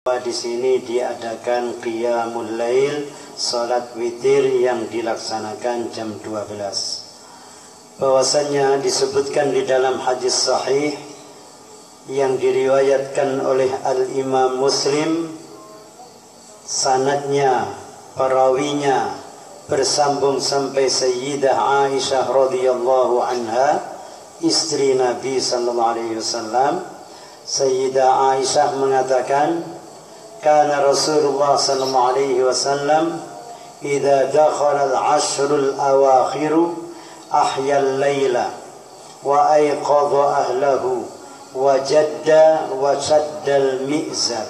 Di sini diadakan qiyamul lail, salat witir yang dilaksanakan jam 12. Bahwasanya disebutkan di dalam hadis sahih yang diriwayatkan oleh Al-Imam Muslim, sanadnya, perawinya bersambung sampai Sayyidah Aisyah radhiyallahu anha, istri Nabi sallallahu alaihi wasallam. Sayyidah Aisyah mengatakan, kana Rasulullah sallallahu alaihi wasallam idza dakhala al-ashrul awakhir ahya al-laila wa ayqadha ahlahu wa jadda wa shadda al-mi'zar.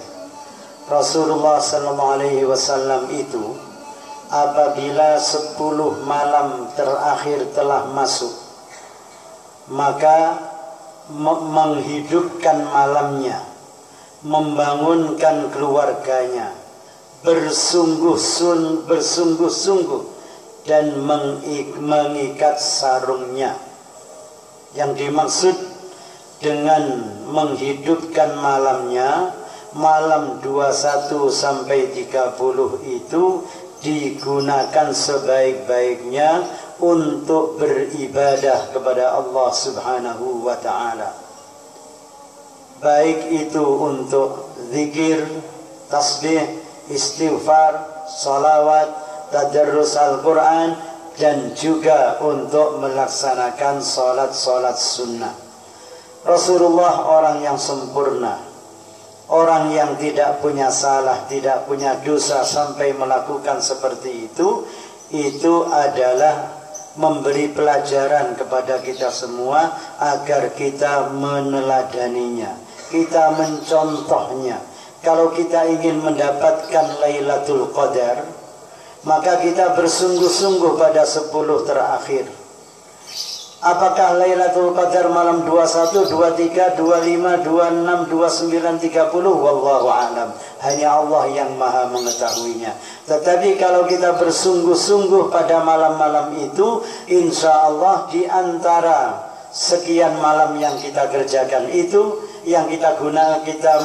Rasulullah sallallahu alaihi wasallam itu apabila 10 malam terakhir telah masuk, maka menghidupkan malamnya, membangunkan keluarganya, bersungguh-sungguh dan mengikat sarungnya. Yang dimaksud dengan menghidupkan malamnya, malam 21 sampai 30 itu digunakan sebaik-baiknya untuk beribadah kepada Allah Subhanahu wa ta'ala. Baik itu untuk zikir, tasbih, istighfar, salawat, tadarrus Al-Quran, dan juga untuk melaksanakan salat-salat sunnah. Rasulullah orang yang sempurna, orang yang tidak punya salah, tidak punya dosa sampai melakukan seperti itu adalah memberi pelajaran kepada kita semua agar kita meneladaninya, kita mencontohnya. Kalau kita ingin mendapatkan Lailatul Qadar, maka kita bersungguh-sungguh pada 10 terakhir. Apakah Lailatul Qadar malam 21, 23, 25, 26, 29, 30? Wallahu a'lam. Hanya Allah yang maha mengetahuinya. Tetapi kalau kita bersungguh-sungguh pada malam-malam itu, insya Allah di antara sekian malam yang kita kerjakan itu, yang kita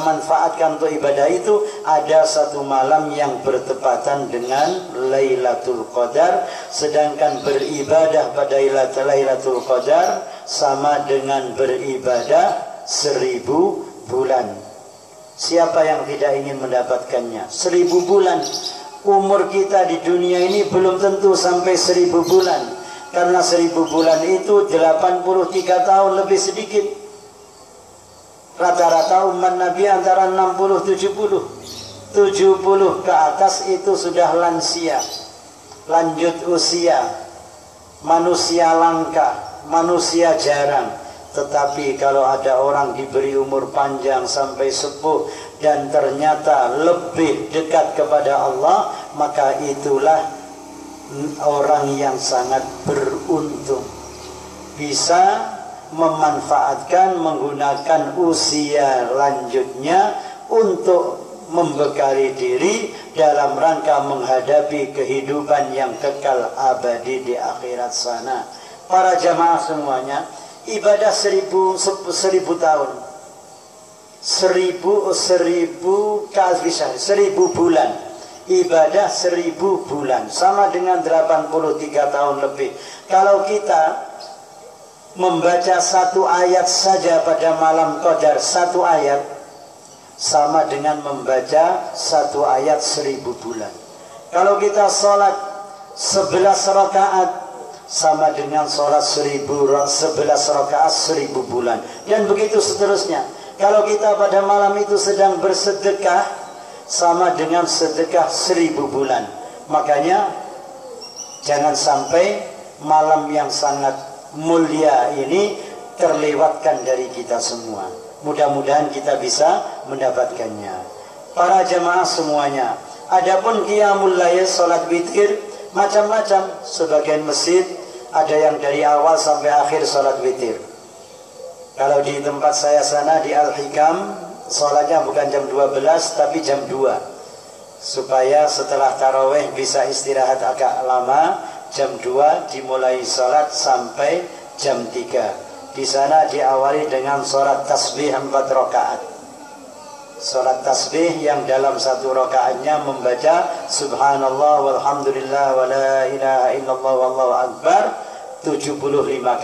manfaatkan untuk ibadah itu, ada satu malam yang bertepatan dengan Lailatul Qadar. Sedangkan beribadah pada Lailatul Qadar sama dengan beribadah 1000 bulan. Siapa yang tidak ingin mendapatkannya? 1000 bulan. Umur kita di dunia ini belum tentu sampai 1000 bulan. Karena 1000 bulan itu 83 tahun lebih sedikit. Rata-rata umat Nabi antara 60-70. 70 ke atas itu sudah lansia, lanjut usia, manusia langka, manusia jarang. Tetapi kalau ada orang diberi umur panjang sampai sepuh dan ternyata lebih dekat kepada Allah, maka itulah orang yang sangat beruntung, bisa memanfaatkan, menggunakan usia lanjutnya untuk membekali diri dalam rangka menghadapi kehidupan yang kekal abadi di akhirat sana. Para jamaah semuanya, ibadah 1000 tahun, 1000 bulan, ibadah 1000 bulan sama dengan 83 tahun lebih. Kalau kita membaca 1 ayat saja pada malam Qadar, 1 ayat sama dengan membaca 1 ayat 1000 bulan. Kalau kita sholat 11 rakaat sama dengan sholat 11 rakaat 1000 bulan, dan begitu seterusnya. Kalau kita pada malam itu sedang bersedekah, sama dengan sedekah 1000 bulan. Makanya jangan sampai malam yang sangat mulia ini terlewatkan dari kita semua. Mudah-mudahan kita bisa mendapatkannya. Para jamaah semuanya, adapun qiyamul lail, salat witir, macam-macam. Sebagian masjid ada yang dari awal sampai akhir salat witir. Kalau di tempat saya sana di Al-Hikam, salatnya bukan jam 12 tapi jam 2, supaya setelah tarawih bisa istirahat agak lama. Jam 2 dimulai salat sampai jam 3. Di sana diawali dengan salat tasbih 4 rakaat. Salat tasbih yang dalam satu rakaatnya membaca subhanallah walhamdulillah wa la ilaha illallah wallahu akbar 75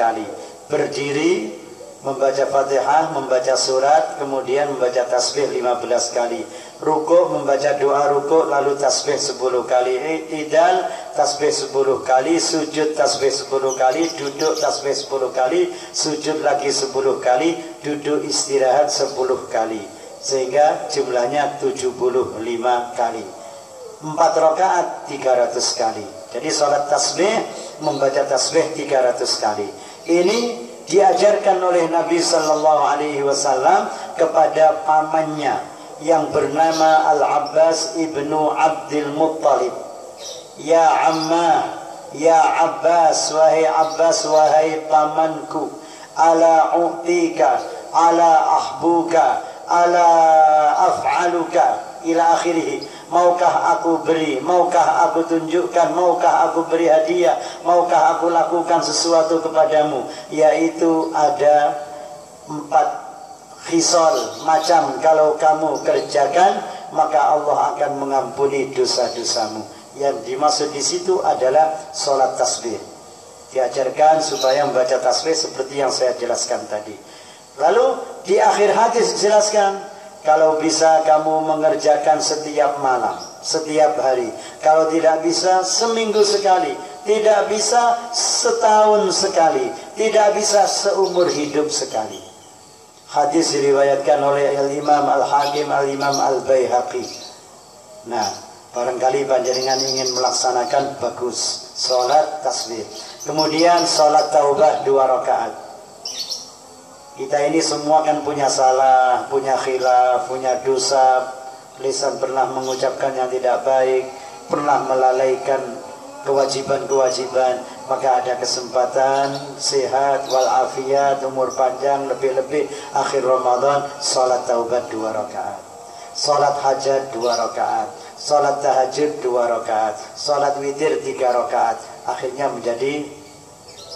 kali. Berdiri membaca Fatihah, membaca surat, kemudian membaca tasbih 15 kali. Rukuk membaca doa rukuk, lalu tasbih 10 kali. I'tidal tasbih 10 kali, sujud tasbih 10 kali, duduk tasbih 10 kali, sujud lagi 10 kali, duduk istirahat 10 kali. Sehingga jumlahnya 75 kali. 4 rakaat 300 kali. Jadi salat tasbih membaca tasbih 300 kali. Ini diajarkan oleh Nabi sallallahu alaihi wasallam kepada pamannya yang bernama Al-Abbas ibnu Abdul Muttalib. Ya amma, ya Abbas, wahai Abbas, wahai pamanku, ala u'tika, ala ahbuka, ala af'aluka ila akhirih. Maukah aku beri, maukah aku tunjukkan, maukah aku beri hadiah, maukah aku lakukan sesuatu kepadamu, yaitu ada 4 khisal macam kalau kamu kerjakan maka Allah akan mengampuni dosa-dosamu. Yang dimaksud di situ adalah sholat tasbih. Diajarkan supaya membaca tasbih seperti yang saya jelaskan tadi. Lalu di akhir hadis dijelaskan, kalau bisa kamu mengerjakan setiap malam, setiap hari. Kalau tidak bisa seminggu sekali, tidak bisa setahun sekali, tidak bisa seumur hidup sekali. Hadis diriwayatkan oleh Al-Imam Al-Hakim, Al-Imam Al-Baihaqi. Nah, barangkali panjenengan ingin melaksanakan, bagus, sholat tasbih. Kemudian sholat taubah 2 rakaat. Kita ini semua kan punya salah, punya khilaf, punya dosa. Lisan pernah mengucapkan yang tidak baik, pernah melalaikan kewajiban-kewajiban. Maka ada kesempatan sehat walafiat, umur panjang, lebih-lebih akhir Ramadan, salat taubat 2 rakaat, salat hajat 2 rakaat, salat tahajud 2 rakaat, salat witir 3 rakaat. Akhirnya menjadi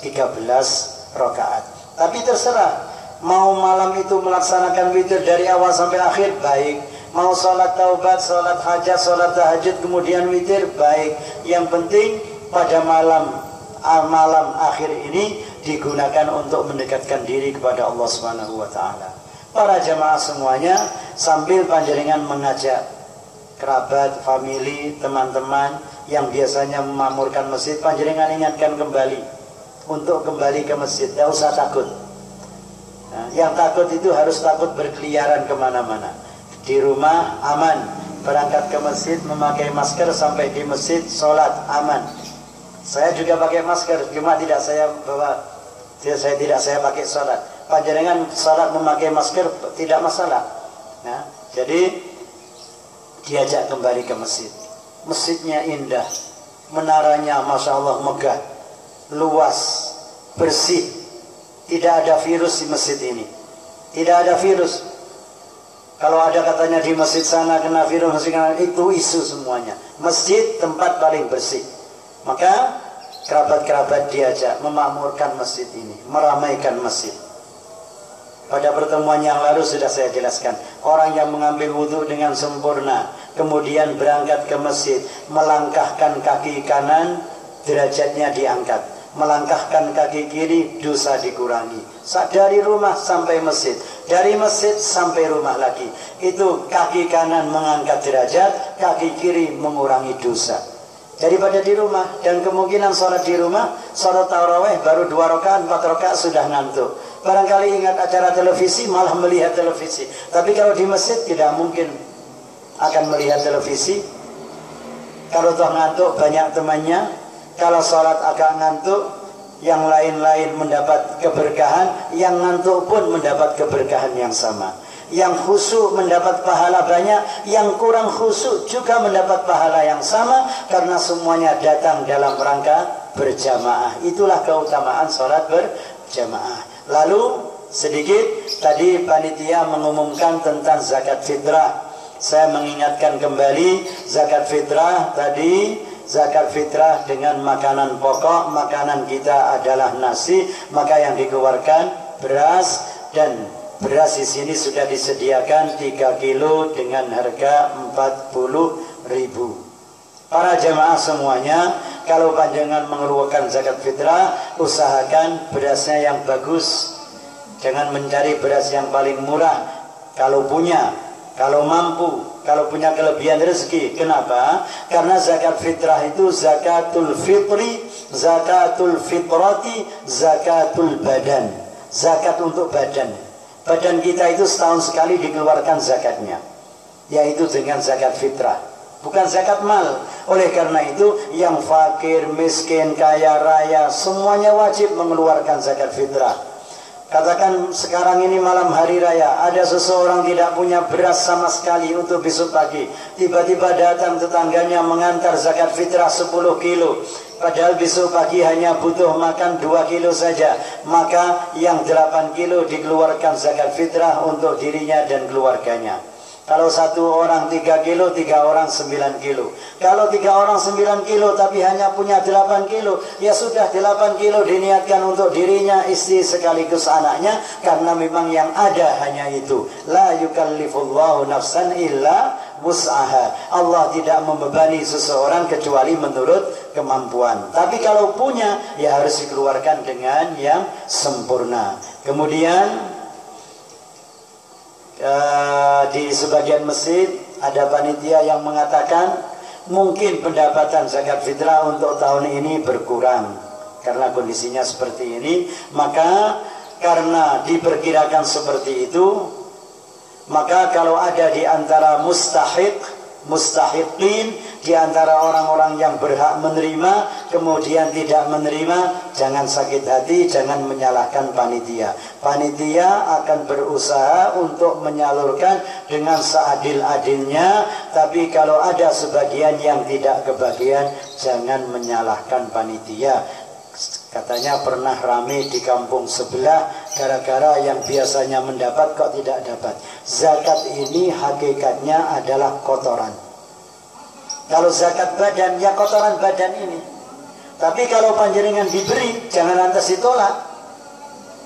13 rakaat. Tapi terserah, mau malam itu melaksanakan witir dari awal sampai akhir, baik. Mau sholat taubat, sholat hajat, sholat tahajud, kemudian witir, baik. Yang penting pada malam akhir ini digunakan untuk mendekatkan diri kepada Allah Subhanahu wa ta'ala. Para jamaah semuanya, sambil panjenengan mengajak kerabat, famili, teman-teman yang biasanya memakmurkan masjid, panjenengan ingatkan kembali untuk kembali ke masjid. Tidak usah takut. Nah, yang takut itu harus takut berkeliaran kemana-mana. Di rumah aman, berangkat ke masjid memakai masker, sampai di masjid sholat aman. Saya juga pakai masker, cuma tidak saya pakai sholat. Panjenengan sholat memakai masker tidak masalah. Nah, jadi diajak kembali ke masjid. Masjidnya indah, menaranya masya Allah megah, luas, bersih. Tidak ada virus di masjid ini. Tidak ada virus. Kalau ada katanya di masjid sana kena virus, itu isu semuanya. Masjid tempat paling bersih. Maka kerabat-kerabat diajak memakmurkan masjid ini, meramaikan masjid. Pada pertemuan yang lalu sudah saya jelaskan, orang yang mengambil wudhu dengan sempurna, kemudian berangkat ke masjid, melangkahkan kaki kanan, derajatnya diangkat. Melangkahkan kaki kiri, dosa dikurangi. Dari rumah sampai masjid, dari masjid sampai rumah lagi. Itu kaki kanan mengangkat derajat, kaki kiri mengurangi dosa. Daripada di rumah, dan kemungkinan sholat di rumah, sholat tarawih baru 2 rakaat, 4 rakaat sudah ngantuk. Barangkali ingat acara televisi, malah melihat televisi. Tapi kalau di masjid tidak mungkin akan melihat televisi. Kalau toh ngantuk banyak temannya. Kalau sholat agak ngantuk, yang lain-lain mendapat keberkahan, yang ngantuk pun mendapat keberkahan yang sama. Yang khusyuk mendapat pahala banyak, yang kurang khusyuk juga mendapat pahala yang sama, karena semuanya datang dalam rangka berjamaah. Itulah keutamaan sholat berjamaah. Lalu sedikit tadi panitia mengumumkan tentang zakat fitrah. Saya mengingatkan kembali, zakat fitrah tadi, zakat fitrah dengan makanan pokok. Makanan kita adalah nasi, maka yang dikeluarkan beras dan Beras di sini sudah disediakan 3 kilo dengan harga 40.000. Para jamaah semuanya, kalau panjenengan mengeluarkan zakat fitrah, usahakan berasnya yang bagus. Jangan mencari beras yang paling murah. Kalau punya, kalau mampu, kalau punya kelebihan rezeki. Kenapa? Karena zakat fitrah itu zakatul fitri, zakatul fitrati, zakatul badan. Zakat untuk badan. Badan kita itu setahun sekali dikeluarkan zakatnya, yaitu dengan zakat fitrah, bukan zakat mal. Oleh karena itu, yang fakir, miskin, kaya, raya, semuanya wajib mengeluarkan zakat fitrah. Katakan sekarang ini malam hari raya, ada seseorang tidak punya beras sama sekali untuk besok pagi. Tiba-tiba datang tetangganya mengantar zakat fitrah 10 kilo. Padahal besok pagi hanya butuh makan 2 kilo saja. Maka yang 8 kilo dikeluarkan zakat fitrah untuk dirinya dan keluarganya. Kalau 1 orang 3 kilo, 3 orang 9 kilo. Kalau 3 orang 9 kilo tapi hanya punya 8 kilo, ya sudah 8 kilo diniatkan untuk dirinya, istri sekaligus anaknya. Karena memang yang ada hanya itu. La yukallifullahu nafsan illa wus'aha. Allah tidak membebani seseorang kecuali menurut kemampuan. Tapi kalau punya, ya harus dikeluarkan dengan yang sempurna. Kemudian di sebagian masjid ada panitia yang mengatakan mungkin pendapatan zakat fitrah untuk tahun ini berkurang karena kondisinya seperti ini. Maka karena diperkirakan seperti itu, maka kalau ada di antara mustahiqin, di antara orang-orang yang berhak menerima kemudian tidak menerima, jangan sakit hati, jangan menyalahkan panitia. Panitia akan berusaha untuk menyalurkan dengan seadil-adilnya. Tapi kalau ada sebagian yang tidak kebagian, jangan menyalahkan panitia. Katanya pernah rame di kampung sebelah gara-gara yang biasanya mendapat kok tidak dapat. Zakat ini hakikatnya adalah kotoran. Kalau zakat badan, ya kotoran badan ini. Tapi kalau panjenengan diberi, jangan lantas ditolak.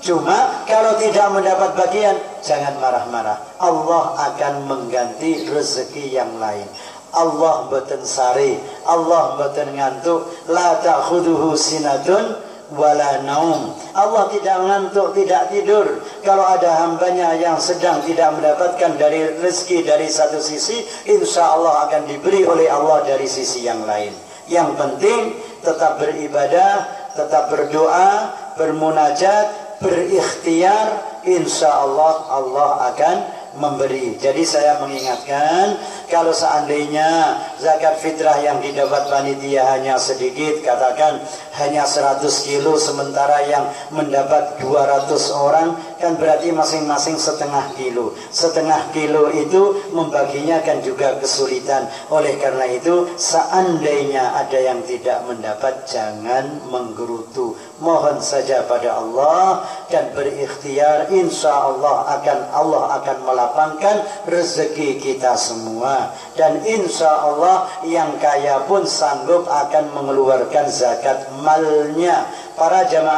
Cuma kalau tidak mendapat bagian, jangan marah-marah. Allah akan mengganti rezeki yang lain. Allah mboten sare, Allah mboten ngantuk. La ta'khuduhu sinatun wala naum. Allah tidak ngantuk, tidak tidur. Kalau ada hambanya yang sedang tidak mendapatkan dari rezeki dari satu sisi, insya Allah akan diberi oleh Allah dari sisi yang lain. Yang penting tetap beribadah, tetap berdoa, bermunajat, berikhtiar. Insya Allah Allah akan memberi. Jadi saya mengingatkan, kalau seandainya zakat fitrah yang didapat panitia hanya sedikit, katakan hanya 100 kilo, sementara yang mendapat 200 orang, kan berarti masing-masing setengah kilo. Setengah kilo itu membaginya kan juga kesulitan. Oleh karena itu, seandainya ada yang tidak mendapat, jangan menggerutu. Mohon saja pada Allah dan berikhtiar. Insya Allah akan melapangkan rezeki kita semua. Dan insya Allah yang kaya pun sanggup akan mengeluarkan zakat malnya. Para jamaah